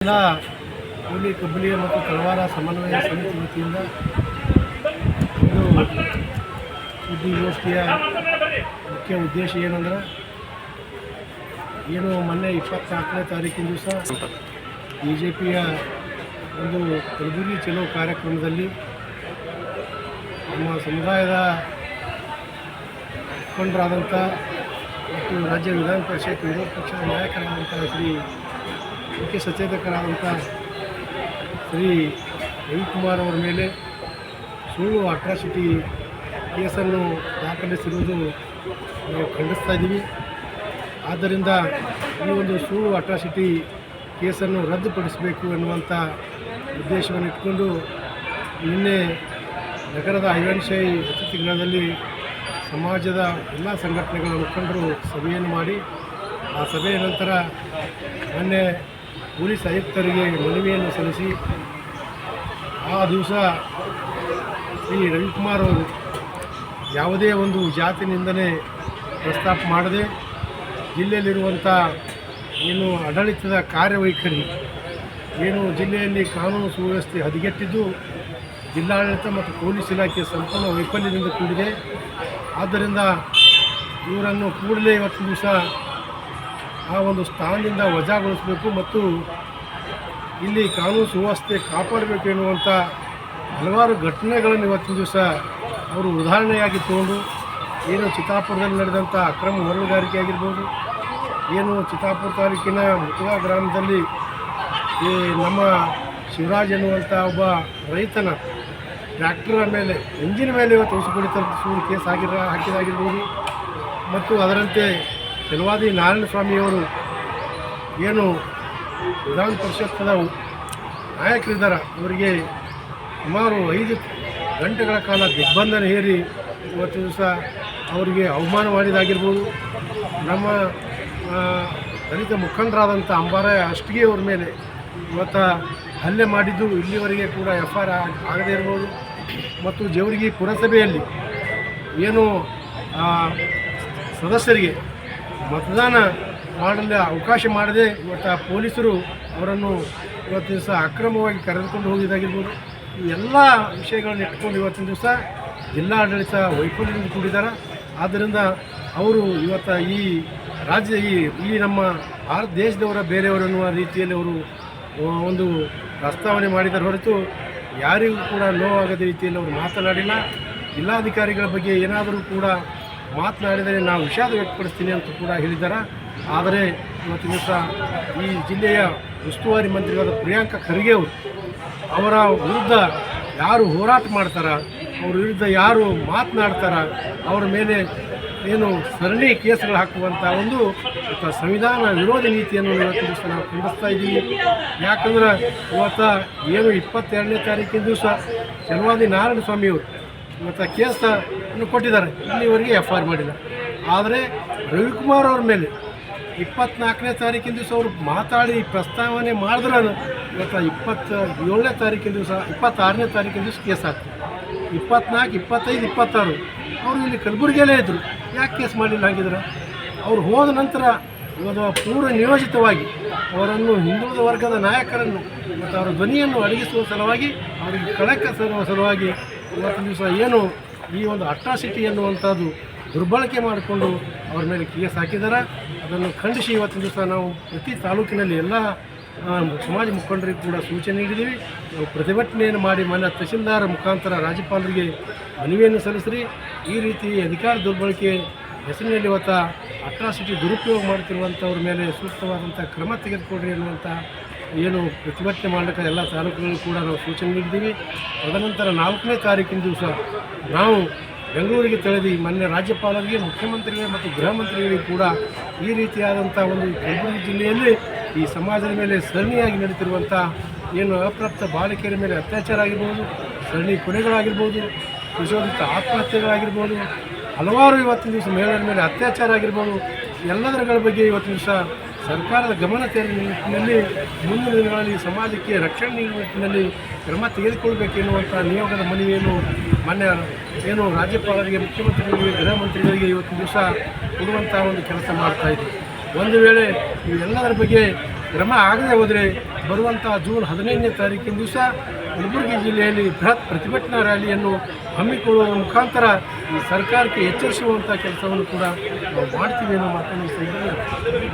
ಜಿಲ್ಲಾ ಕೂಲಿ ಕಬ್ಬಲಿ ಮತ್ತು ತಳವಾರ ಸಮನ್ವಯ ಸಮಿತಿ ವತಿಯಿಂದ ಒಂದು ಸುದ್ದಿಗೋಷ್ಠಿಯ ಮುಖ್ಯ ಉದ್ದೇಶ ಏನಂದ್ರೆ ಮೊನ್ನೆ 24ನೇ ತಾರೀಕಿನ ದಿವಸ BJPಯ ಒಂದು ಕಲಬುರಗಿ ಚಲೋ ಕಾರ್ಯಕ್ರಮದಲ್ಲಿ ನಮ್ಮ ಸಮುದಾಯದ ಮುಖಂಡರಾದಂಥ ಮತ್ತು ರಾಜ್ಯ ವಿಧಾನ ಪರಿಷತ್ ವಿರೋಧ ಪಕ್ಷದ ನಾಯಕರಾದಂಥ ಶ್ರೀ ಮುಖ್ಯ ಸಚೇತಕರಾದಂಥ ಶ್ರೀ ರವಿಕುಮಾರ್ ಅವರ ಮೇಲೆ ಸುಳ್ಳು ಅಟ್ರಾಸಿಟಿ ಕೇಸನ್ನು ದಾಖಲಿಸಿರುವುದು ನಾವು ಖಂಡಿಸ್ತಾ ಇದ್ದೀವಿ. ಆದ್ದರಿಂದ ಈ ಒಂದು ಸುಳ್ಳು ಅಟ್ರಾಸಿಟಿ ಕೇಸನ್ನು ರದ್ದುಪಡಿಸಬೇಕು ಎನ್ನುವಂಥ ಉದ್ದೇಶವನ್ನು ಇಟ್ಕೊಂಡು ನಿನ್ನೆ ನಗರದ ಐವನ್ಶಾಹಿ ಅತಿಥಿಗೃಹದಲ್ಲಿ ಸಮಾಜದ ಎಲ್ಲ ಸಂಘಟನೆಗಳ ಮುಖಂಡರು ಸಭೆಯನ್ನು ಮಾಡಿ ಆ ಸಭೆಯ ನಂತರ ಮೊನ್ನೆ ಪೊಲೀಸ್ ಆಯುಕ್ತರಿಗೆ ಮನವಿಯನ್ನು ಸಲ್ಲಿಸಿ ಆ ದಿವಸ ಶ್ರೀ ರವಿಕುಮಾರ್ ಅವರು ಯಾವುದೇ ಒಂದು ಜಾತಿ ನಿಂದನೆ ಪ್ರಸ್ತಾಪ ಮಾಡದೆ ಜಿಲ್ಲೆಯಲ್ಲಿರುವಂಥ ಆಡಳಿತದ ಕಾರ್ಯವೈಖರಿ ಜಿಲ್ಲೆಯಲ್ಲಿ ಕಾನೂನು ಸುವ್ಯವಸ್ಥೆ ಹದಗೆಟ್ಟಿದ್ದು ಜಿಲ್ಲಾಡಳಿತ ಮತ್ತು ಪೊಲೀಸ್ ಇಲಾಖೆ ಸಂಪೂರ್ಣ ವೈಫಲ್ಯದಿಂದ ಕೂಡಿದೆ. ಆದ್ದರಿಂದ ಇವರನ್ನು ಕೂಡಲೇ ಇವತ್ತು ದಿವಸ ಆ ಒಂದು ಸ್ಥಾನದಿಂದ ವಜಾಗೊಳಿಸಬೇಕು ಮತ್ತು ಇಲ್ಲಿ ಕಾನೂನು ಸುವ್ಯವಸ್ಥೆ ಕಾಪಾಡಬೇಕು ಎನ್ನುವಂಥ ಹಲವಾರು ಘಟನೆಗಳನ್ನು ಇವತ್ತಿನ ದಿವಸ ಅವರು ಉದಾಹರಣೆಯಾಗಿ ತಗೊಂಡು ಚಿತ್ತಾಪುರದಲ್ಲಿ ನಡೆದಂಥ ಅಕ್ರಮ ಮರಳುಗಾರಿಕೆ ಆಗಿರ್ಬೋದು, ಚಿತ್ತಾಪುರ ತಾಲೂಕಿನ ಮುತುಗಾ ಗ್ರಾಮದಲ್ಲಿ ನಮ್ಮ ಶಿವರಾಜ್ ಎನ್ನುವಂಥ ಒಬ್ಬ ರೈತನ ಟ್ರ್ಯಾಕ್ಟರ್ ಮೇಲೆ ಇಂಜಿನ್ ಮೇಲೆ ಇವತ್ತು ಉಸುಕುಡಿತ ಸೂರು ಕೇಸ್ ಹಾಕಿದಾಗಿರ್ಬೋದು ಮತ್ತು ಅದರಂತೆ ಕೆಲವಾದಿ ನಾರಾಯಣಸ್ವಾಮಿಯವರು ವಿಧಾನ ಪರಿಷತ್ನ ನಾಯಕರಿದ್ದಾರೆ, ಇವರಿಗೆ ಸುಮಾರು 5 ಗಂಟೆಗಳ ಕಾಲ ದಿಗ್ಬಂಧನ ಹೇರಿ ಇವತ್ತು ದಿವಸ ಅವರಿಗೆ ಅವಮಾನ ಮಾಡಿದಾಗಿರ್ಬೋದು. ನಮ್ಮ ದಲಿತ ಮುಖಂಡರಾದಂಥ ಅಂಬಾರಾಯ ಅಷ್ಟಿಗೆ ಅವ್ರ ಮೇಲೆ ಇವತ್ತು ಹಲ್ಲೆ ಮಾಡಿದ್ದು ಇಲ್ಲಿವರೆಗೆ ಕೂಡ FIR ಆಗದೇ ಇರ್ಬೋದು. ಮತ್ತು ಜೇವರ್ಗಿ ಪುರಸಭೆಯಲ್ಲಿ ಸದಸ್ಯರಿಗೆ ಮತದಾನ ಮಾಡಲು ಅವಕಾಶ ಮಾಡದೆ ಇವತ್ತು ಪೊಲೀಸರು ಅವರನ್ನು ಇವತ್ತಿನ ದಿವಸ ಅಕ್ರಮವಾಗಿ ಕರೆದುಕೊಂಡು ಹೋಗಿದ್ದಾಗಿರ್ಬೋದು. ಈ ಎಲ್ಲ ವಿಷಯಗಳನ್ನು ಇಟ್ಕೊಂಡು ಇವತ್ತಿನ ದಿವಸ ಜಿಲ್ಲಾಡಳಿತ ವೈಫಲ್ಯದಿಂದ ಕೂಡಿದ್ದಾರೆ. ಆದ್ದರಿಂದ ಅವರು ಇವತ್ತು ಈ ರಾಜ್ಯ ಈ ನಮ್ಮ ಭಾರತ ದೇಶದವರ ಬೇರೆಯವರು ಅನ್ನುವ ರೀತಿಯಲ್ಲಿ ಅವರು ಒಂದು ಪ್ರಸ್ತಾವನೆ ಮಾಡಿದರೆ ಹೊರತು ಯಾರಿಗೂ ಕೂಡ ನೋವಾಗದ ರೀತಿಯಲ್ಲಿ ಅವರು ಮಾತನಾಡಿಲ್ಲ. ಜಿಲ್ಲಾಧಿಕಾರಿಗಳ ಬಗ್ಗೆ ಏನಾದರೂ ಕೂಡ ಮಾತನಾಡಿದರೆ ನಾವು ವಿಷಾದ ವ್ಯಕ್ತಪಡಿಸ್ತೀನಿ ಅಂತ ಕೂಡ ಹೇಳಿದ್ದಾರೆ. ಆದರೆ ಇವತ್ತಿನ ದಿವಸ ಈ ಜಿಲ್ಲೆಯ ಉಸ್ತುವಾರಿ ಮಂತ್ರಿಗಳಾದ ಪ್ರಿಯಾಂಕ ಖರ್ಗೆ ಅವರು ಅವರ ವಿರುದ್ಧ ಯಾರು ಹೋರಾಟ ಮಾಡ್ತಾರ, ಅವ್ರ ವಿರುದ್ಧ ಯಾರು ಮಾತನಾಡ್ತಾರ, ಅವರ ಮೇಲೆ ಸರಣಿ ಕೇಸ್ಗಳು ಹಾಕುವಂಥ ಒಂದು ಸಂವಿಧಾನ ವಿರೋಧಿ ನೀತಿಯನ್ನು ಇವತ್ತಿನ ದಿವಸ ನಾವು ಖಂಡಿಸ್ತಾ ಇದ್ದೀವಿ. ಯಾಕಂದ್ರೆ ಇವತ್ತು 22ನೇ ತಾರೀಕಿನ ದಿವಸ ಕೆಲವಾದಿ ನಾರಾಯಣಸ್ವಾಮಿಯವರು ಇವತ್ತು ಕೇಸನ್ನು ಕೊಟ್ಟಿದ್ದಾರೆ, ಇಲ್ಲಿವರೆಗೆ FIR ಮಾಡಿಲ್ಲ. ಆದರೆ ರವಿಕುಮಾರ್ ಅವ್ರ ಮೇಲೆ 24ನೇ ತಾರೀಕಿನ ದಿವಸ ಅವರು ಮಾತಾಡಿ ಪ್ರಸ್ತಾವನೆ ಮಾಡಿದ್ರೆ ಇವತ್ತು 27ನೇ ತಾರೀಕಿನ ದಿವಸ 26ನೇ ತಾರೀಕಿನ ದಿವಸ ಕೇಸ್ ಆಗ್ತದೆ. 24, 25, 26 ಅವರು ಇಲ್ಲಿ ಕಲಬುರಗಿಯಲ್ಲೇ ಇದ್ದರು, ಯಾಕೆ ಕೇಸ್ ಮಾಡಲಿಲ್ಲ ಹಾಗಿದ್ರೆ? ಅವ್ರು ಹೋದ ನಂತರ ಇವತ್ತು ಪೂರ್ವ ನಿಯೋಜಿತವಾಗಿ ಅವರನ್ನು ಹಿಂದುಳಿದ ವರ್ಗದ ನಾಯಕರನ್ನು ಮತ್ತು ಅವರ ಧ್ವನಿಯನ್ನು ಅಡಗಿಸುವ ಸಲುವಾಗಿ ಅವರಿಗೆ ಕಳಕ ತರುವ ಸಲುವಾಗಿ ಇವತ್ತಿನ ದಿವಸ ಈ ಒಂದು ಅಟ್ರಾಸಿಟಿ ಎನ್ನುವಂಥದ್ದು ದುರ್ಬಳಕೆ ಮಾಡಿಕೊಂಡು ಅವ್ರ ಮೇಲೆ ಕೇಸ್ ಹಾಕಿದ್ದಾರೆ. ಅದನ್ನು ಖಂಡಿಸಿ ಇವತ್ತಿನ ದಿವಸ ನಾವು ಪ್ರತಿ ತಾಲೂಕಿನಲ್ಲಿ ಎಲ್ಲ ಸಮಾಜ ಮುಖಂಡರಿಗೆ ಕೂಡ ಸೂಚನೆ ನೀಡಿದ್ದೀವಿ. ನಾವು ಪ್ರತಿಭಟನೆಯನ್ನು ಮಾಡಿ ಮಾನ್ಯ ತಹಶೀಲ್ದಾರ್ ಮುಖಾಂತರ ರಾಜ್ಯಪಾಲರಿಗೆ ಮನವಿಯನ್ನು ಸಲ್ಲಿಸಿರಿ. ಈ ರೀತಿ ಅಧಿಕಾರ ದುರ್ಬಳಕೆ ಹೆಸರಿನಲ್ಲಿ ಇವತ್ತು ಅಟ್ರಾಸಿಟಿ ದುರುಪಯೋಗ ಮಾಡ್ತಿರುವಂಥವ್ರ ಮೇಲೆ ಸೂಕ್ತವಾದಂಥ ಕ್ರಮ ತೆಗೆದುಕೊಡ್ರಿ ಅನ್ನುವಂಥ ಪ್ರತಿಭಟನೆ ಮಾಡಲಿಕ್ಕೆ ಎಲ್ಲ ತಾಲೂಕುಗಳಿಗೂ ಕೂಡ ನಾವು ಸೂಚನೆ ನೀಡಿದ್ದೀವಿ. ತದನಂತರ 4ನೇ ತಾರೀಕಿನ ದಿವಸ ನಾವು ಬೆಂಗಳೂರಿಗೆ ತೆರಳಿ ಮೊನ್ನೆ ರಾಜ್ಯಪಾಲರಿಗೆ, ಮುಖ್ಯಮಂತ್ರಿಗಳಿಗೆ ಮತ್ತು ಗೃಹ ಮಂತ್ರಿಗಳಿಗೆ ಕೂಡ ಈ ರೀತಿಯಾದಂಥ ಒಂದು ಕಲಬುರಗಿ ಜಿಲ್ಲೆಯಲ್ಲಿ ಈ ಸಮಾಜದ ಮೇಲೆ ಸರಣಿಯಾಗಿ ನಡೀತಿರುವಂಥ ಅಪ್ರಾಪ್ತ ಬಾಲಕಿಯರ ಮೇಲೆ ಅತ್ಯಾಚಾರ ಆಗಿರ್ಬೋದು, ಸರಣಿ ಕೊಲೆಗಳಾಗಿರ್ಬೋದು, ಪ್ರಚೋದಿತ ಆತ್ಮಹತ್ಯೆಗಳಾಗಿರ್ಬೋದು, ಹಲವಾರು ಇವತ್ತಿನ ದಿವಸ ಮಹಿಳೆಯರ ಮೇಲೆ ಅತ್ಯಾಚಾರ ಆಗಿರ್ಬೋದು, ಎಲ್ಲದರ ಬಗ್ಗೆ ಇವತ್ತಿನ ದಿವಸ ಸರ್ಕಾರದ ಗಮನ ತೆರೆದ ನಿಟ್ಟಿನಲ್ಲಿ ಮುಂದಿನ ದಿನಗಳಲ್ಲಿ ಸಮಾಜಕ್ಕೆ ರಕ್ಷಣೆ ನೀಡುವ ನಿಟ್ಟಿನಲ್ಲಿ ಕ್ರಮ ತೆಗೆದುಕೊಳ್ಬೇಕೆನ್ನುವಂಥ ನಿಯೋಗದ ಮನವಿಯನ್ನು ಮೊನ್ನೆ ರಾಜ್ಯಪಾಲರಿಗೆ, ಮುಖ್ಯಮಂತ್ರಿಗಳಿಗೆ, ಗೃಹ ಮಂತ್ರಿಗಳಿಗೆ ಇವತ್ತಿನ ದಿವಸ ಕೊಡುವಂಥ ಒಂದು ಕೆಲಸ ಮಾಡ್ತಾಯಿದ್ವಿ. ಒಂದು ವೇಳೆ ಇವೆಲ್ಲದರ ಬಗ್ಗೆ ಕ್ರಮ ಆಗದೆ ಹೋದರೆ ಬರುವಂಥ ಜೂನ್ 15ನೇ ತಾರೀಕಿನ ದಿವಸ ಕಲಬುರಗಿ ಜಿಲ್ಲೆಯಲ್ಲಿ ಬೃಹತ್ ಪ್ರತಿಭಟನಾ ರ್ಯಾಲಿಯನ್ನು ಹಮ್ಮಿಕೊಳ್ಳುವ ಮುಖಾಂತರ ಈ ಸರ್ಕಾರಕ್ಕೆ ಎಚ್ಚರಿಸುವಂಥ ಕೆಲಸವನ್ನು ಕೂಡ ನಾವು ಮಾಡ್ತೀವಿ ಅನ್ನೋ ಮಾತನ್ನು ಈ ಸಂದರ್ಭದಲ್ಲಿ